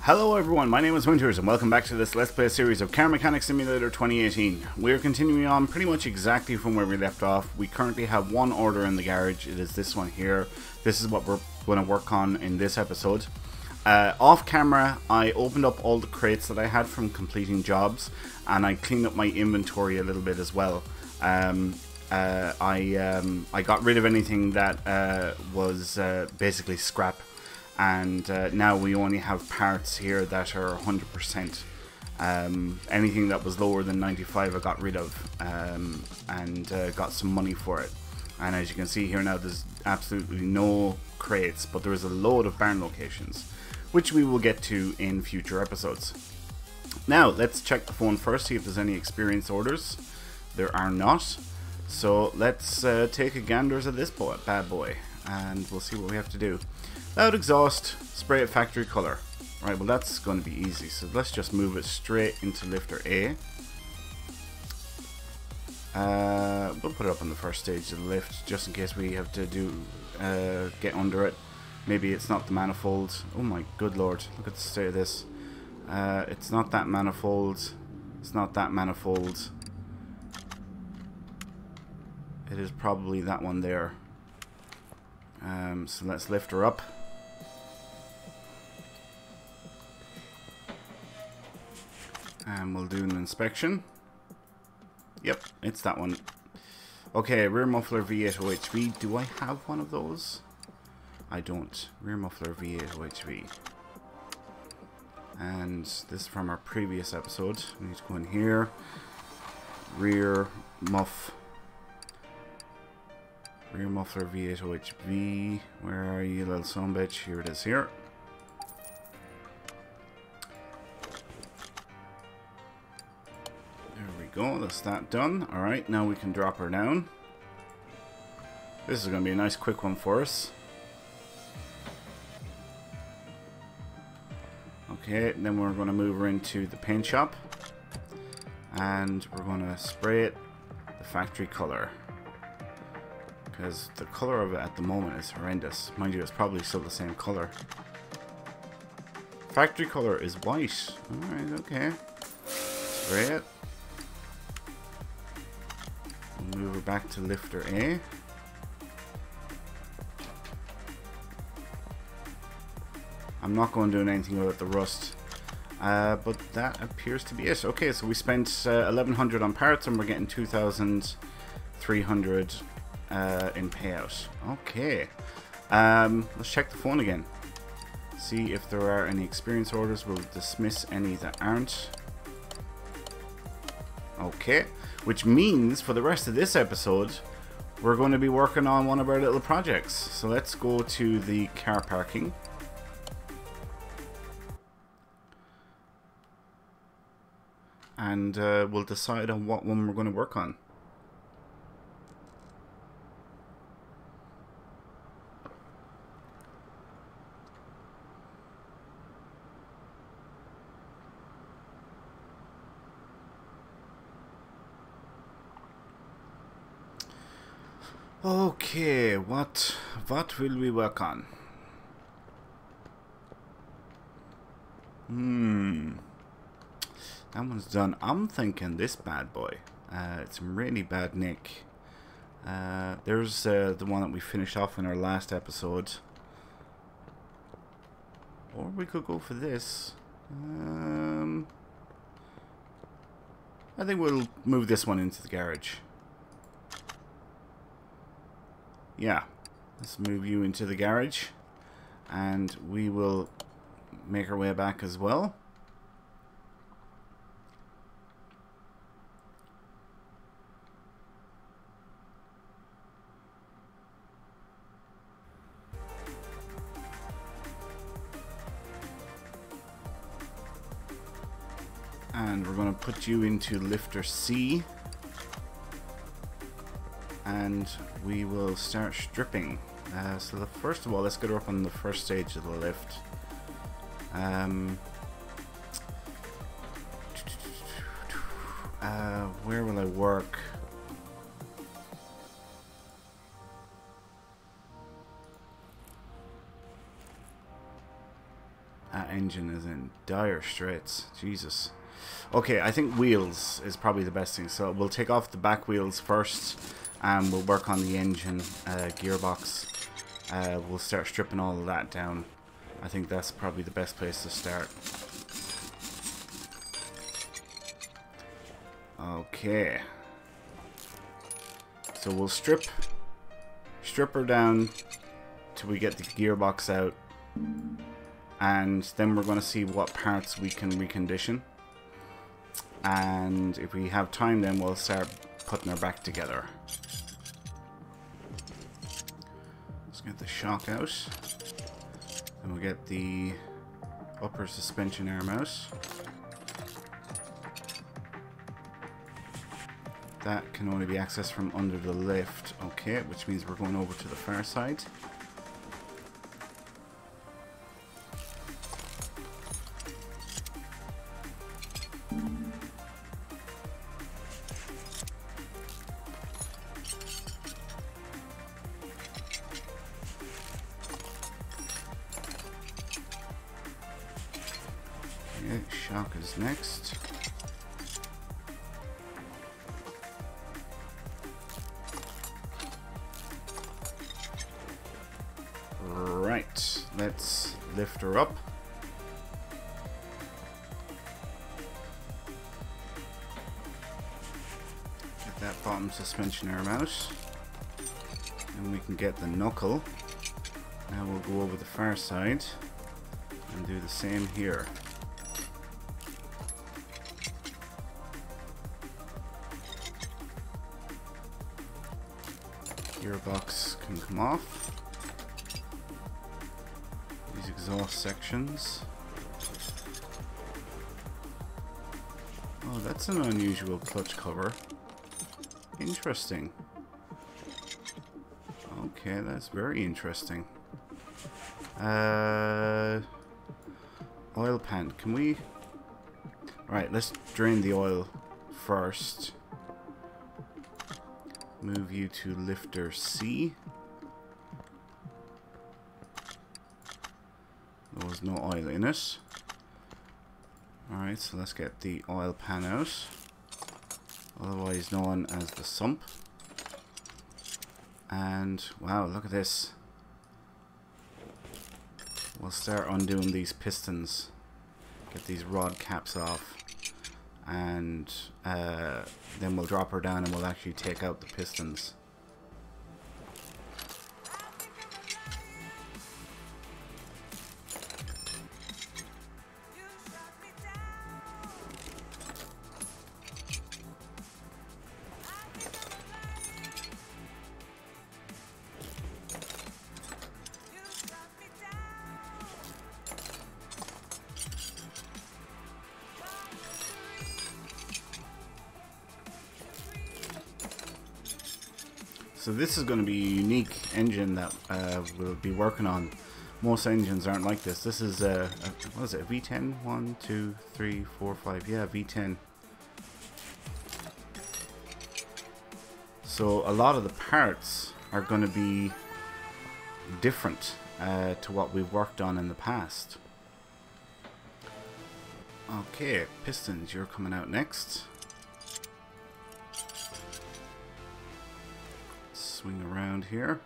Hello everyone, my name is Winters and welcome back to this Let's Play series of Car Mechanic Simulator 2018. We're continuing on pretty much exactly from where we left off. We currently have one order in the garage. It is this one here. This is what we're going to work on in this episode. Off camera, I opened up all the crates that I had from completing jobs, and I cleaned up my inventory a little bit as well. I got rid of anything that was basically scrap. And now we only have parts here that are 100%. Anything that was lower than 95 I got rid of and got some money for it. And as you can see here now, there's absolutely no crates, but there is a load of barn locations, which we will get to in future episodes. Now let's check the phone first, see if there's any experience orders. There are not. So let's take a ganders at this bad boy, and we'll see what we have to do. Loud exhaust, spray it factory color. Right, well that's going to be easy, so let's just move it straight into lifter A. We'll put it up on the first stage of the lift, just in case we have to get under it. Maybe it's not the manifold. Oh my good lord, look at the state of this. It's not that manifold. It's not that manifold. It is probably that one there. So let's lift her up. And we'll do an inspection. Yep, it's that one. Okay, rear muffler V8 OHV. Do I have one of those? I don't. Rear muffler V8 OHV. And this is from our previous episode. We need to go in here. Rear muffler V8 OHV. Where are you, little son of a bitch? Here it is here. There we go. That's that done. Alright, now we can drop her down. This is going to be a nice quick one for us. Okay, then we're going to move her into the paint shop. And we're going to spray it the factory color. Because the color of it at the moment is horrendous. Mind you, it's probably still the same color. Factory color is white. Alright, okay. Spray it. We'll move her back to lifter A. I'm not going to do anything about the rust. But that appears to be it. Okay, so we spent 1100 on parts and we're getting 2300 in payout. Okay. Let's check the phone again. See if there are any experience orders. We'll dismiss any that aren't. Okay. Which means for the rest of this episode, we're going to be working on one of our little projects. So let's go to the car parking. And we'll decide on what one we're going to work on. Okay, what will we work on? That one's done. I'm thinking this bad boy. It's in really bad nick. There's the one that we finished off in our last episode. Or we could go for this. I think we'll move this one into the garage. Yeah, let's move you into the garage, and we will make our way back as well. And we're going to put you into lifter C. And we will start stripping. So first of all, let's get her up on the first stage of the lift. Where will I work? That engine is in dire straits. Jesus. Okay, I think wheels is probably the best thing. So we'll take off the back wheels first, and we'll work on the engine, gearbox. We'll start stripping all of that down. I think that's probably the best place to start. Okay. So we'll strip her down till we get the gearbox out, and then we're going to see what parts we can recondition. And if we have time, then we'll start putting her back together. Let's get the shock out. Then we'll get the upper suspension arm out. That can only be accessed from under the lift. Okay, which means we're going over to the far side. Okay, shock is next. Right, let's lift her up. Get that bottom suspension arm out. And we can get the knuckle. Now we'll go over the far side and do the same here. Gearbox can come off. These exhaust sections. Oh, that's an unusual clutch cover. Interesting. Okay, that's very interesting. Oil pan. Can we... Alright, let's drain the oil first. Move you to lifter C. There was no oil in it. Alright, so let's get the oil pan out. Otherwise known as the sump. And, wow, look at this. We'll start undoing these pistons. Get these rod caps off. And then we'll drop her down and we'll actually take out the pistons. So this is going to be a unique engine that we'll be working on. Most engines aren't like this. This is what is it? A V10? 1, 2, 3, 4, 5. Yeah, V10. So a lot of the parts are going to be different to what we've worked on in the past. Okay, pistons, you're coming out next. Swing around here.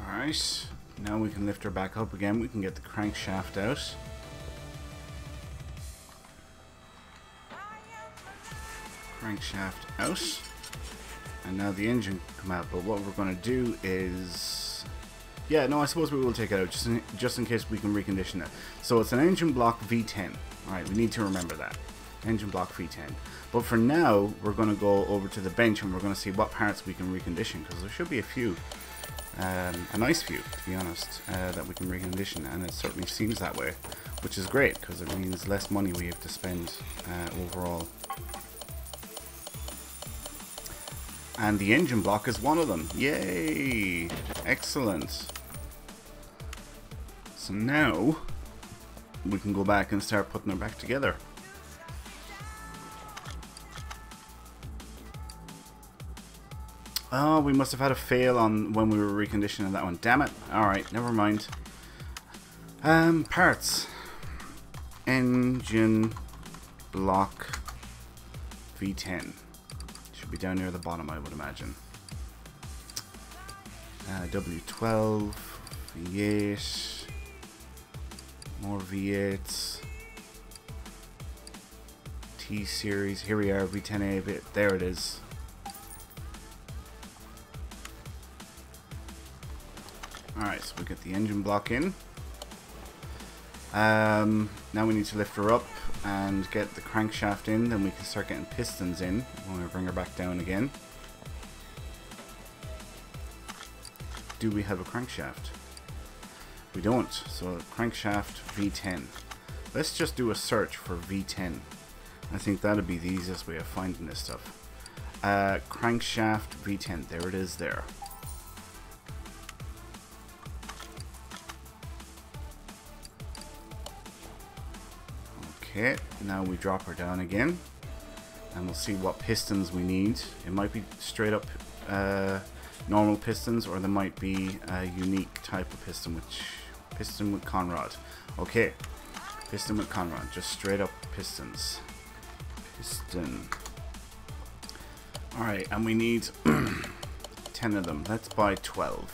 Alright, now we can lift her back up again. We can get the crankshaft out. Crankshaft out, and now the engine can come out. But what we're going to do is, yeah, no, I suppose we will take it out just in case we can recondition it. So it's an engine block V10. All right, we need to remember that engine block V10. But for now, we're going to go over to the bench and we're going to see what parts we can recondition, because there should be a few, a nice few, to be honest, that we can recondition, and it certainly seems that way, which is great because it means less money we have to spend overall. And the engine block is one of them. Yay! Excellent. So now we can go back and start putting her back together. Oh, we must have had a fail on when we were reconditioning that one. Damn it. Alright, never mind. Parts. Engine block V10. Should be down near the bottom, I would imagine. W12, V8, more V8s, T-Series, here we are, V10A, there it is. Alright, so we get the engine block in. Now we need to lift her up and get the crankshaft in, then we can start getting pistons in when we bring her back down again. Do we have a crankshaft? We don't, so crankshaft V10. Let's just do a search for V10. I think that'd be the easiest way of finding this stuff. Crankshaft V10, there it is there. Okay, now we drop her down again, and we'll see what pistons we need. It might be straight up normal pistons, or there might be a unique type of piston, which piston with conrod. Okay, piston with conrod, just straight up pistons. Piston. Alright, and we need 10 of them. Let's buy 12.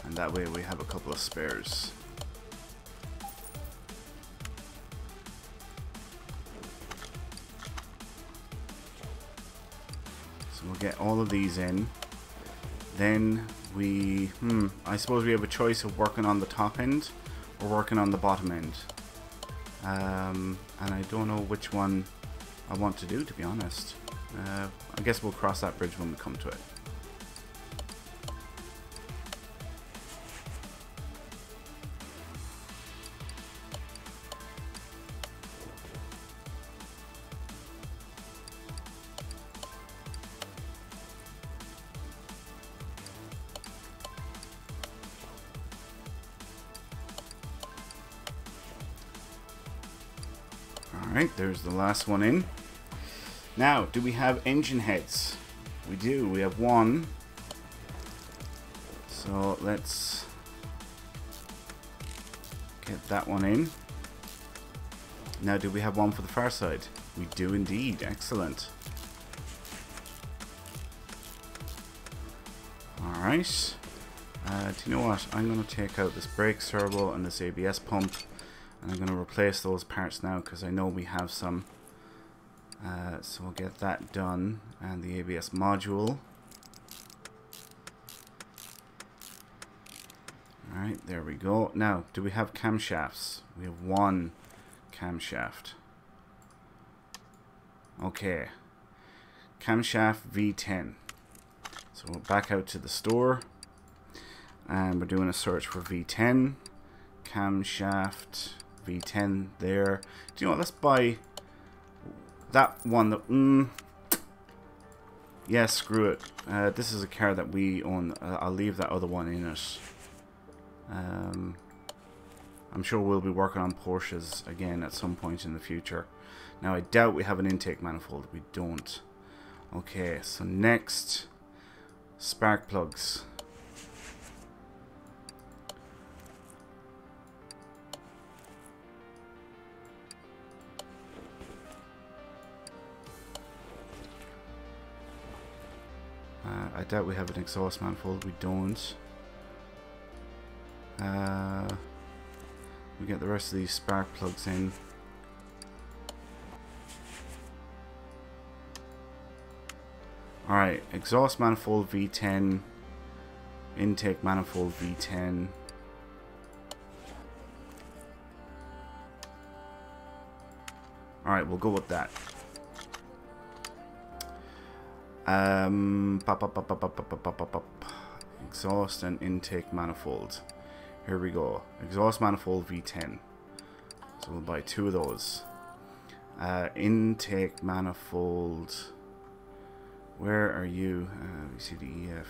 And that way we have a couple of spares. So we'll get all of these in. Then we, I suppose we have a choice of working on the top end or working on the bottom end. And I don't know which one I want to do, to be honest. I guess we'll cross that bridge when we come to it. Alright, there's the last one in. Now, do we have engine heads? We do. We have one. So let's get that one in. Now, do we have one for the far side? We do indeed. Excellent. Alright. Do you know what? I'm going to take out this brake servo and this ABS pump. And I'm going to replace those parts now because I know we have some. So we'll get that done. And the ABS module. Alright, there we go. Now, do we have camshafts? We have one camshaft. Okay. Camshaft V10. So we'll back out to the store. And we're doing a search for V10. Camshaft V10 there. Do you know what? Let's buy that one. That yeah, screw it. This is a car that we own. I'll leave that other one in it. I'm sure we'll be working on Porsches again at some point in the future. Now I doubt we have an intake manifold. We don't. Okay, so next, spark plugs. I doubt we have an exhaust manifold. We don't. We get the rest of these spark plugs in. Alright, exhaust manifold V10, intake manifold V10. Alright, we'll go with that. Exhaust and intake manifold. Here we go. Exhaust manifold V10. So we'll buy two of those. Intake manifold. Where are you? B, C, D, E, F.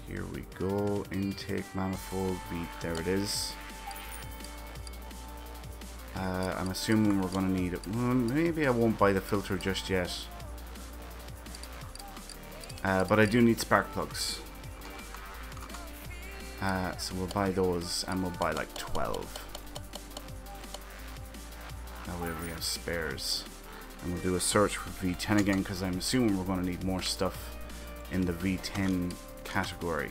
Here we go. Intake manifold. V. There it is. I'm assuming we're going to need it. Maybe I won't buy the filter just yet. But I do need spark plugs. So we'll buy those, and we'll buy like 12. That way we have spares. And we'll do a search for V10 again, because I'm assuming we're going to need more stuff in the V10 category.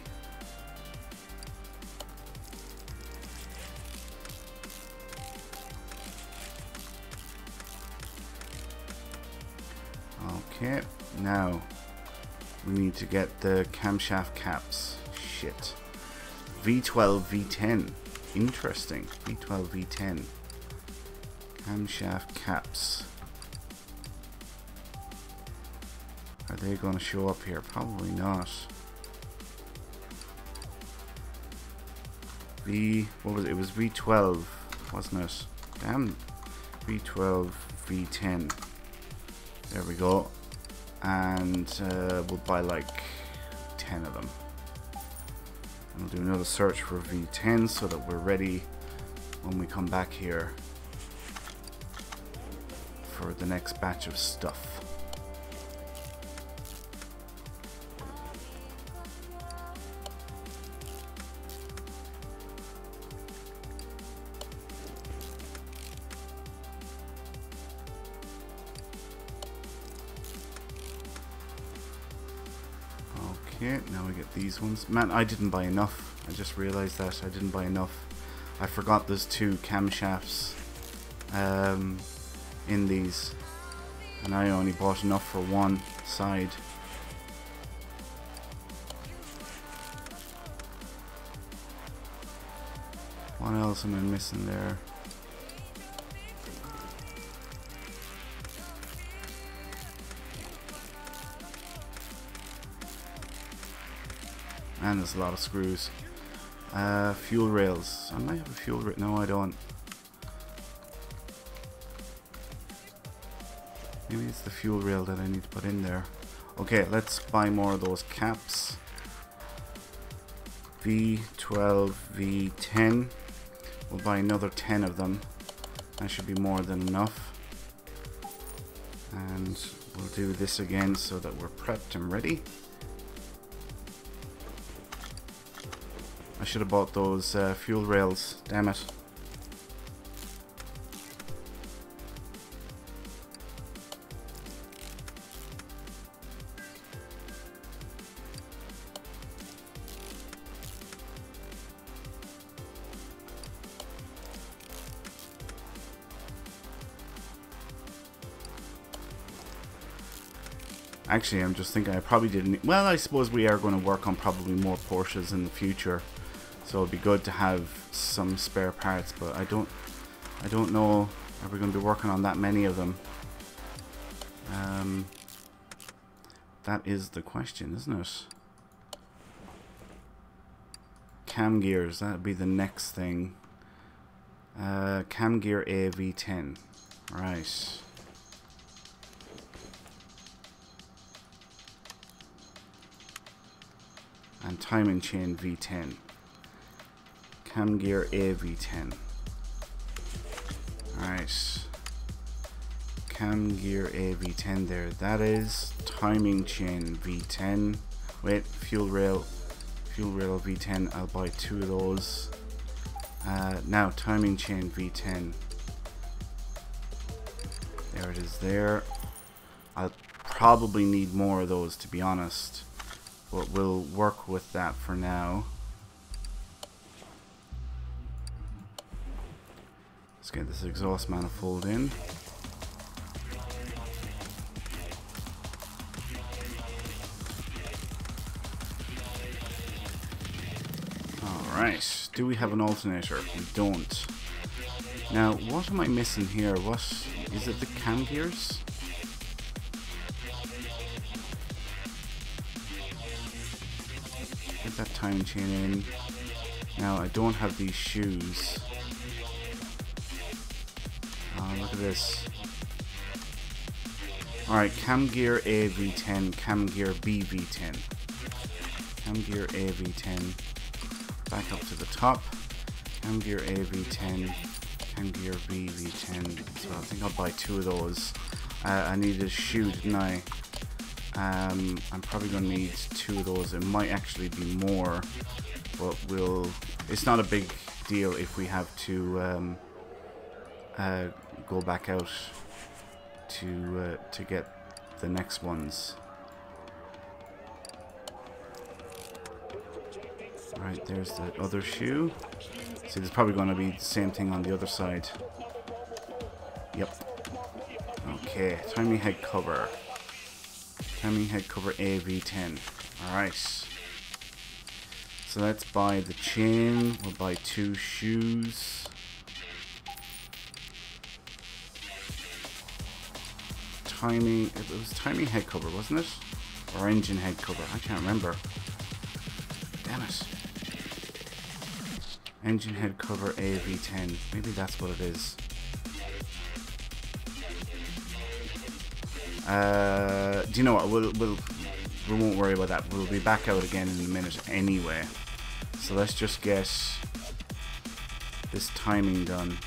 Okay, now we need to get the camshaft caps. Shit. V12, V10. Interesting. V12, V10. Camshaft caps. Are they going to show up here? Probably not. What was it? It was V12, wasn't it? Damn. V12, V10. There we go. And we'll buy like 10 of them. And we'll do another search for V10 so that we're ready when we come back here for the next batch of stuff. Okay, now we get these ones. Man, I didn't buy enough. I just realized that I didn't buy enough. I forgot there's 2 camshafts in these, and I only bought enough for one side. What else am I missing there? And there's a lot of screws. Fuel rails. I might have a fuel rail. No, I don't. Maybe it's the fuel rail that I need to put in there. Okay, let's buy more of those caps. V12, V10. We'll buy another 10 of them. That should be more than enough. And we'll do this again so that we're prepped and ready. I should have bought those fuel rails, damn it. Actually, I'm just thinking I probably didn't. Well, I suppose we are going to work on probably more Porsches in the future. So it'd be good to have some spare parts, but I don't know. Are we going to be working on that many of them? That is the question, isn't it? Cam gears, that'd be the next thing. Cam gear A V10, right? And timing chain V10. Cam gear A V10. Alright. Cam gear A V10 there. That is timing chain V10. Wait, fuel rail V10. I'll buy 2 of those. Now timing chain V10. There it is there. I'll probably need more of those, to be honest, but we'll work with that for now. Let's get this exhaust manifold in. Alright, do we have an alternator? We don't. Now, what am I missing here? What is it, the cam gears? Get that timing chain in. Now, I don't have these shoes. Oh, look at this. Alright, cam gear AV10, cam gear BV10. Cam gear AV10. Back up to the top. Cam gear AV10. Cam gear BV10. So I think I'll buy 2 of those. I need a shoe, didn't I? I'm probably going to need 2 of those. It might actually be more. But it's not a big deal if we have to go back out to get the next ones. Alright, there's the other shoe. See, there's probably going to be the same thing on the other side. Yep. Okay, timing head cover. Timing head cover AV10. Alright. So let's buy the chain. We'll buy 2 shoes. Timing, it was timing head cover, wasn't it? Or engine head cover, I can't remember. Damn it. Engine head cover AV10, maybe that's what it is. Do you know what, we won't worry about that, we'll be back out again in a minute anyway. So let's just get this timing done.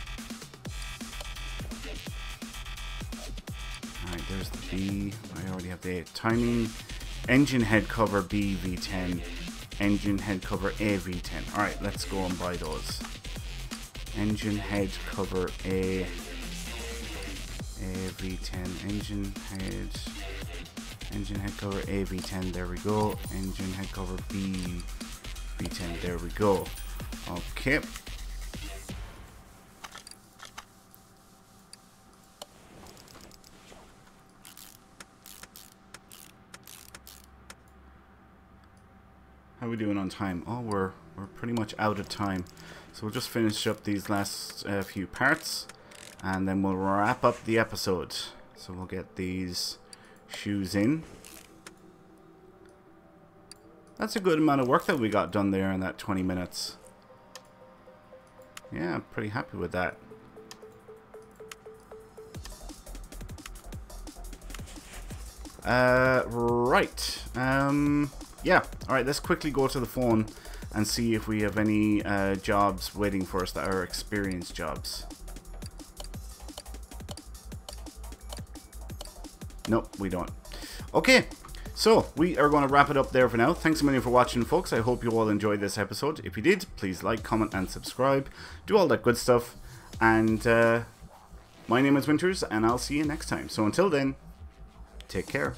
Alright, there's the B. I already have the A. Timing, engine head cover BV10, engine head cover AV10. Alright, let's go and buy those. Engine head cover AV10, engine head cover AV10, there we go. Engine head cover BV10, there we go. Okay. How are we doing on time? Oh, we're pretty much out of time. So we'll just finish up these last few parts, and then we'll wrap up the episode. So we'll get these shoes in. That's a good amount of work that we got done there in that 20 minutes. Yeah, I'm pretty happy with that. Right. Yeah, alright, let's quickly go to the phone and see if we have any jobs waiting for us that are experience jobs. Nope, we don't. Okay, so we are going to wrap it up there for now. Thanks a million for watching, folks. I hope you all enjoyed this episode. If you did, please like, comment, and subscribe. Do all that good stuff. And my name is Winters, and I'll see you next time. So until then, take care.